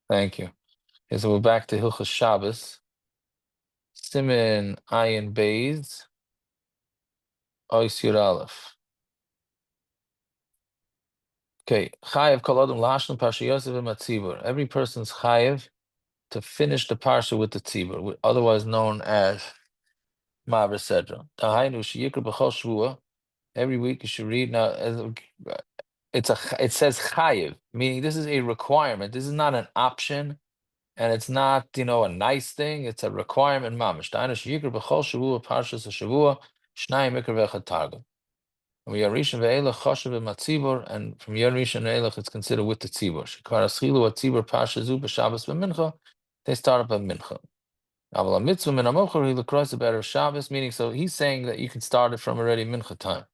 Thank you. Okay, so we're back to Hilchos Shabbos. Simin Ayin Beis Ois Yud Aleph. Okay, Chayev Kol Adam Lashon Parsha Yosef Matzibur. Every person's Chayev to finish the parsha with the tzibur, otherwise known as Ma'aber Sedra. Tahainu Sheyikra B'chol Shvua. Every week you should read. Now, it says Chayev, meaning this is a requirement. This is not an option. And it's not, a nice thing. It's a requirement. Mamish. We are Rishon ve'elach choshev v'matzibur, and from Yer Rishon ve'elach it's considered with the tzibur. Shekar aschilu atzibur parsha zu b'Shabbos v'mincha. They start up at mincha. Aval mitzvah min hamochor he lekrois be'erev Shabbos, meaning so he's saying that you can start it from already mincha time.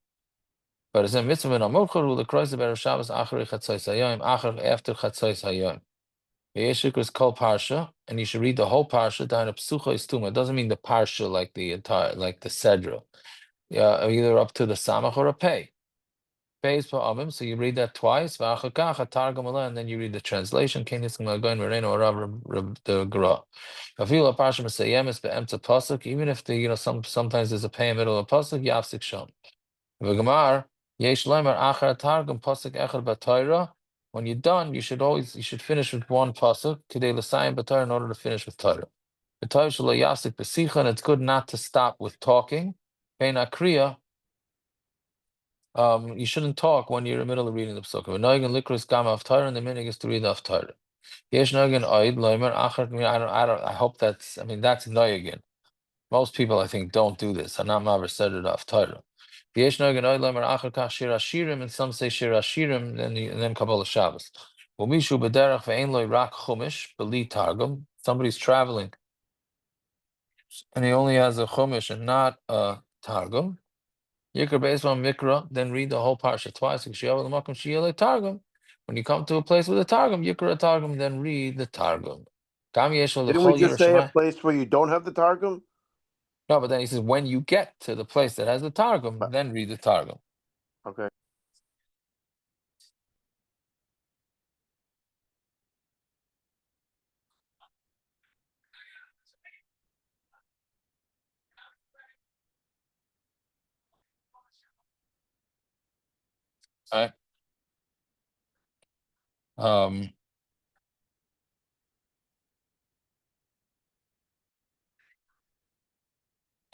But it's a mitzvah min hamochor hu lekrois be'erev Shabbos acharei chatzos hayom, after chatzos hayom. Yeshikra is called parsha, and you should read the whole parsha. Daina psucha is tuma. It doesn't mean the parsha like the entire, like the sedra. Yeah, either up to the samach or a pei. Pei is pa'amim, so you read that twice. V'achakach targum ala, and then you read the translation. Kenis m'agoin v'reino orav the gra. Avil parsha m'sayemis be'emtza pasuk. Even if the sometimes there's a pei in the middle of a pasuk, yafsik shon. V'gemar yesh leimer achar targum pasuk echad b'Torah. When you're done, you should finish with one pasuk, kidei l'sayim b'Torah, in order to finish with Torah. The Torah shelo yasik b'sicha, and it's good not to stop with talking. Bein akriya, you shouldn't talk when you're in the middle of reading the psukim. V'noigen likros gama of Torah, and the minig is to read of Torah. Yesh noigen oid loimer achar. I hope that's noigen. Most people, I think, don't do this. Hanam Ma'aber Sedra of Torah. And some say Shir Hashirim, and then Kabbalah Shabbos. Somebody's traveling, and he only has a chumash and not a targum. Yikra Beis Mikra, then read the whole parsha twice. When you come to a place with a targum, Yikra targum, then read the targum. Didn't we just say a place where you don't have the targum? No, but then he says, when you get to the place that has the targum, then read the targum. Okay. All right.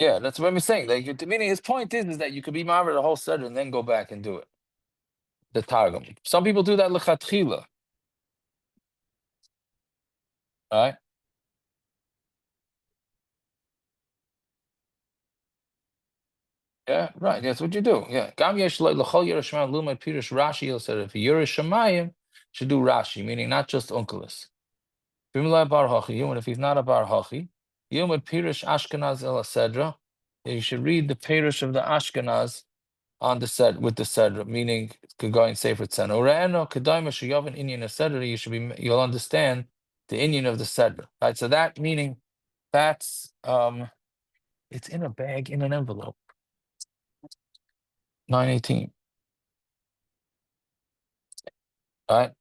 Yeah, that's what I'm saying. Like, meaning his point is that you could be married the whole sedra and then go back and do it. The targum. Some people do that lechatchila. All right. Yeah, right. That's what you do. Yeah. Gam yesh l'chol yerushamayim lumay pirush Rashi. Said if yerushamayim should do Rashi, meaning not just unkelis. Bimla bar hachi. And if he's not a bar hachi, yomad pirush Ashkenaz el sedra. You should read the pirush of the Ashkenaz on the set with the sedra, meaning could go and say for tzena. Ure'eno kedayma sheyavin inyan sedra. You'll understand the inyan of the sedra, right? So that meaning that's it's in a bag in an envelope. 918. Right?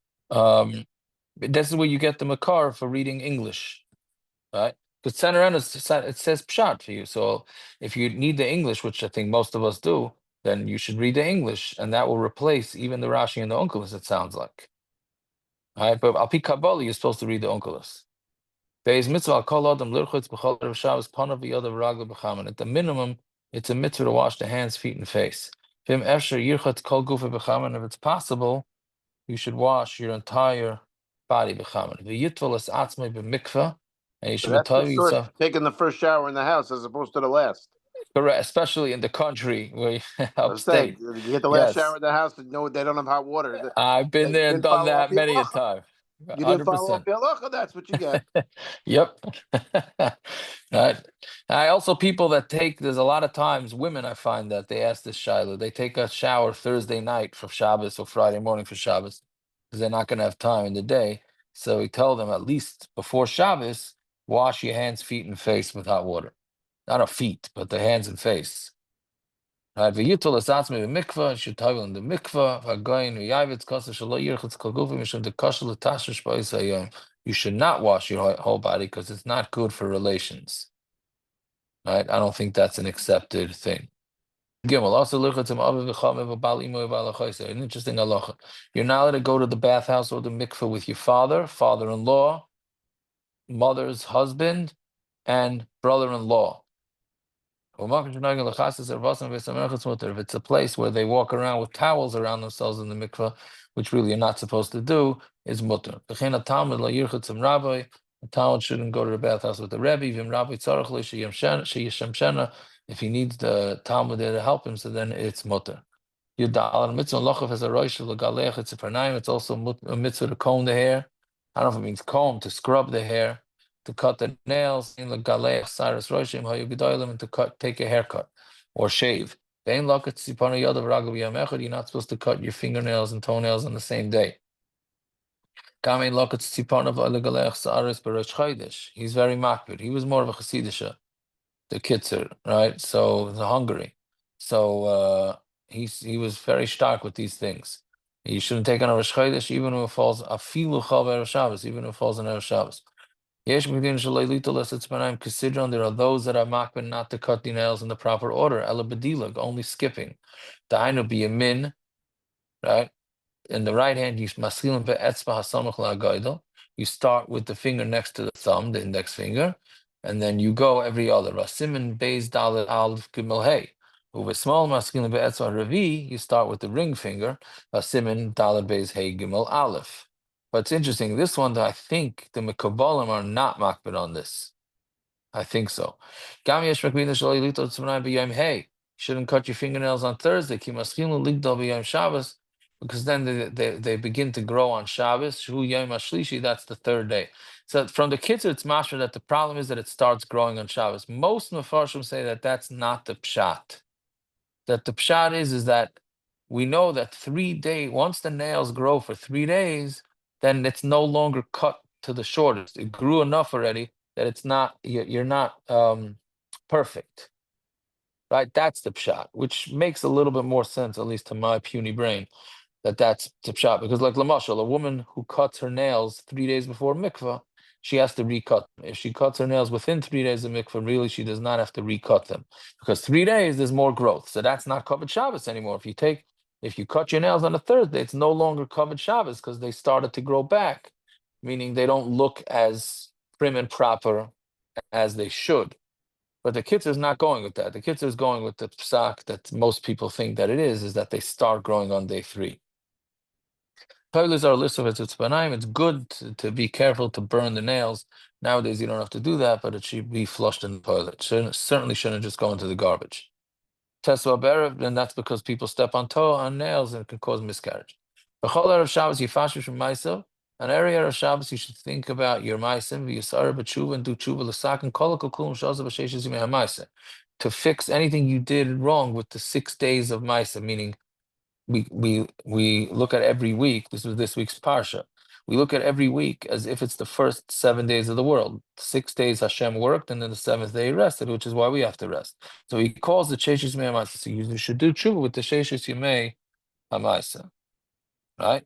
This is where you get the makar for reading English, right? Because it says pshat for you. So if you need the English, which I think most of us do, then you should read the English, and that will replace even the Rashi and the Onkelos, it sounds like. All right, but al pi Kabbalah, you're supposed to read the Onkelos. At the minimum, it's a mitzvah to wash the hands, feet, and face. And if it's possible, you should wash your entire body. And you should that's for taking the first shower in the house as opposed to the last. Correct, especially in the country where you upstate. You get the last shower in the house, and no, they don't have hot water. I've been there and done that many a time. You didn't follow up the halacha, that's what you get. Yep. Right. Also, people that there's a lot of times, women, I find that they ask this Shiloh, they take a shower Thursday night for Shabbos or Friday morning for Shabbos, because they're not going to have time in the day. So we tell them, at least before Shabbos, wash your hands, feet, and face with hot water. Not our feet, but the hands and face. Right, v'yitul esatzmi v'mikvah, you should toggle in the mikvah, v'agayin v'yayvitz kasa shalo yirchitz kol gufi mishum dekasha l'tasher shpa'is hayom. You should not wash your whole body because it's not good for relations. Right, I don't think that's an accepted thing. Gimel also lichatzim aviv v'cham v'bal imo v'bal achoyse. An interesting halacha. You're not allowed to go to the bathhouse or the mikvah with your father, father-in-law, mother's husband, and brother-in-law. If it's a place where they walk around with towels around themselves in the mikveh, which really you're not supposed to do, is mutter. A Talmud shouldn't go to the bathhouse with the Rebbe. If he needs the Talmud there to help him, so then it's mutter. It's also a mitzvah to comb the hair. I don't know if it means comb, to scrub the hair, to cut the nails, and to take a haircut or shave. You're not supposed to cut your fingernails and toenails on the same day. He's very makbid. He was more of a Chasidisha, the Kitzur, right? So the Hungary. So he was very stark with these things. You shouldn't take on a Rosh Chodesh even if it falls afilu chal erev Shabbos, even if it falls on erev Shabbos. There are those that are makbid not to cut the nails in the proper order. Ela bedilag, only skipping. Dainu be a min, right? In the right hand, you maskilim be'etzba hasamach la'agaydel. You start with the finger next to the thumb, the index finger, and then you go every other. Rasimin beis dalet alf gimel hey. With small maskilim be'etzba revi, you start with the ring finger. Rasimin dalet beis hey gimel aleph. But it's interesting. This one, I think the Mekabalim are not makbid on this. I think so. Hey, shouldn't cut your fingernails on Thursday. Because then they begin to grow on Shabbos. That's the third day. So from the Kitzur, it's mashma that the problem is that it starts growing on Shabbos. Most Mefarshim say that that's not the pshat. That the pshat is that we know that 3 days, once the nails grow for 3 days, then it's no longer cut to the shortest. It grew enough already that it's not, you're not perfect, right? That's the pshat, which makes a little bit more sense, at least to my puny brain, that's the pshat. Because like Lamashal, a woman who cuts her nails 3 days before mikvah, she has to recut them. If she cuts her nails within 3 days of mikvah, really she does not have to recut them. Because 3 days, there's more growth. So that's not covered Shabbos anymore. If you cut your nails on a Thursday, it's no longer covered Shabbos because they started to grow back, meaning they don't look as prim and proper as they should. But the Kitzur is not going with that. The Kitzur is going with the psak that most people think that it is that they start growing on day 3. Toilets are a list of it's good to be careful to burn the nails. Nowadays, you don't have to do that, but it should be flushed in the toilet. Certainly shouldn't just go into the garbage. Tesla Berev, and that's because people step on nails and it can cause miscarriage. An area of Shabbos, you should think about your maisim, v'yisar b'tshuva, and do tshuva l'sak, and kolakol kulum shazav b'sheshes yimei ha'maisa, to fix anything you did wrong with the 6 days of maisa, meaning we look at every week. This was this week's parsha. We look at every week as if it's the first 7 days of the world. 6 days Hashem worked, and then the 7th day he rested, which is why we have to rest. So he calls the Sheshis Yimei Hamaisa. So you should do tshuva with the Sheshis Yimei Hamaisa, right?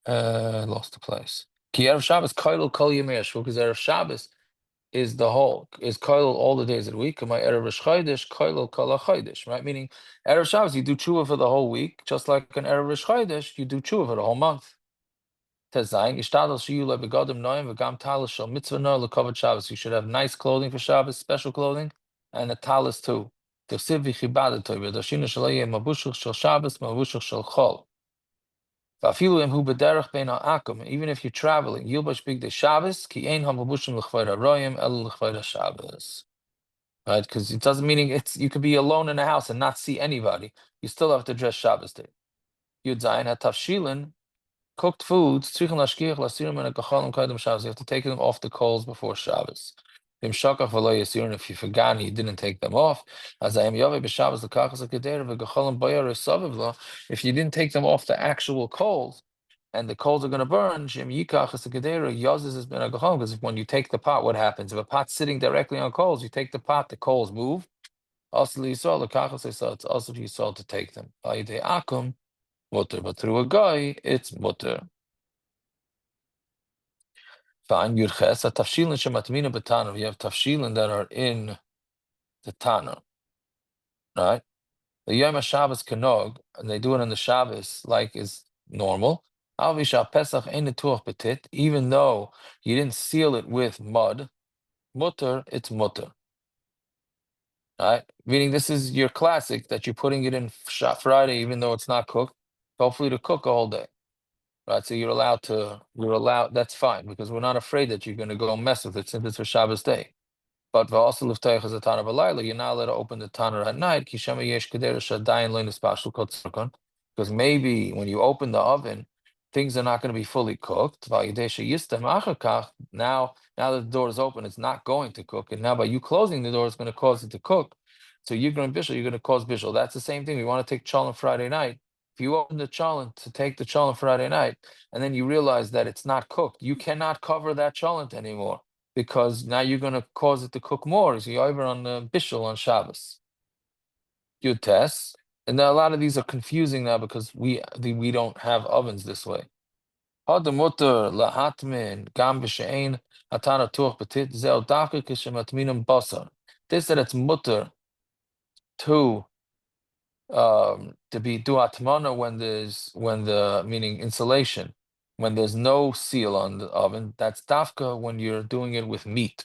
Lost the place. Ki Erev Shabbos koilel kol yemei hashvua, because Erev Shabbos is koilel all the days of the week. My Erev Rosh Chodesh koilel kol hachodesh, right? Meaning Erev Shabbos you do tshuva for the whole week, just like an Erev Rosh Chodesh you do tshuva for the whole month. Tezayin ishtadel shiyu lebegadim noim v'gam talis shel mitzvah no lekavod Shabbos. You should have nice clothing for Shabbos, special clothing, and a talis too. Tevsiv v'chibadetoi v'dashina shel yeh mabushach shel Shabbos mabushach shel chol. Even if you're traveling, Yilbash Big Day Shabbos, Ki Ein HaMabushim L'Chvayr HaRoyim El L'Chvayr HaShabbos. Right? Because it doesn't mean you could be alone in a house and not see anybody. You still have to dress Shabbos Day. Yud Zayin HaTavshilin, cooked foods, you have to take them off the coals before Shabbos. If you forgot and you didn't take them off, if you didn't take them off the actual coals, and the coals are going to burn, because when you take the pot, what happens? If a pot's sitting directly on coals, you take the pot, the coals move. Also, it's also for Yisrael to take them. Mutter, but through a guy, it's mutter. Fine, Yurches, a tafshilin shematmina betana. You have tafshilin that are in the Tana, right? The Yom HaShabbos Kanog, and they do it on the Shabbos like is normal. Avisha Pesach ein netuach betit, even though you didn't seal it with mud, mutter, it's mutter. Right? Meaning this is your classic that you're putting it in Friday, even though it's not cooked, hopefully to cook a whole day. Right? So you're allowed, that's fine, because we're not afraid that you're going to go mess with it since it's for Shabbos day. But also l'ftayach as a tana b'layla, you're not allowed to open the tana at night. Because maybe when you open the oven, things are not going to be fully cooked. Now that the door is open, it's not going to cook. And now by you closing the door, it's going to cause it to cook. So you're going to cause bishul. That's the same thing. We want to take cholent Friday night. If you open the cholent to take the cholent Friday night, and then you realize that it's not cooked, you cannot cover that cholent anymore, because now you're going to cause it to cook more. So you're over on the bishul on Shabbos. You test. And now a lot of these are confusing now because we don't have ovens this way. This that it's mutter to be do atmana when the meaning insulation, when there's no seal on the oven. That's dafka when you're doing it with meat.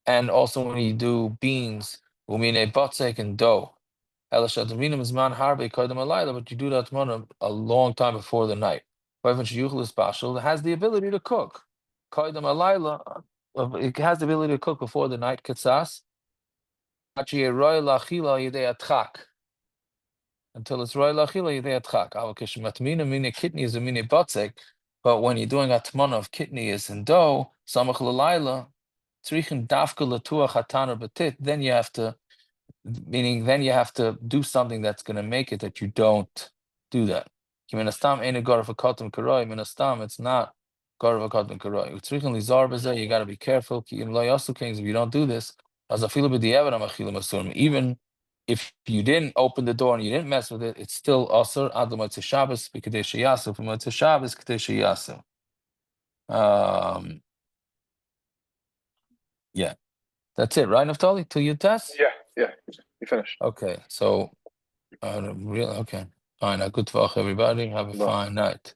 And also when you do beans, batzek and dough. But you do that a long time before the night. It has the ability to cook. It has the ability to cook before the night. Until it's roy lachila yidei atchak. Kidney is a mine batzek, but when you're doing atmana of kidneys and dough, samach l'layla, tzrichin dafka l'tuach hatana betit, then you have to do something that's going to make it that you don't do that. It's not Garav Kadman Karoi. You got to be careful. If you don't do this, even if you didn't open the door and you didn't mess with it, it's still Asr Adam Motzei Shabbos B'Kadesh Yasu from Motzei Shabbos Kadesh Yasu. Yeah, that's it, right, Naftali? Till you test? Yeah, you finished. Okay, so really, okay, fine. Good talk, everybody. Have a fine night.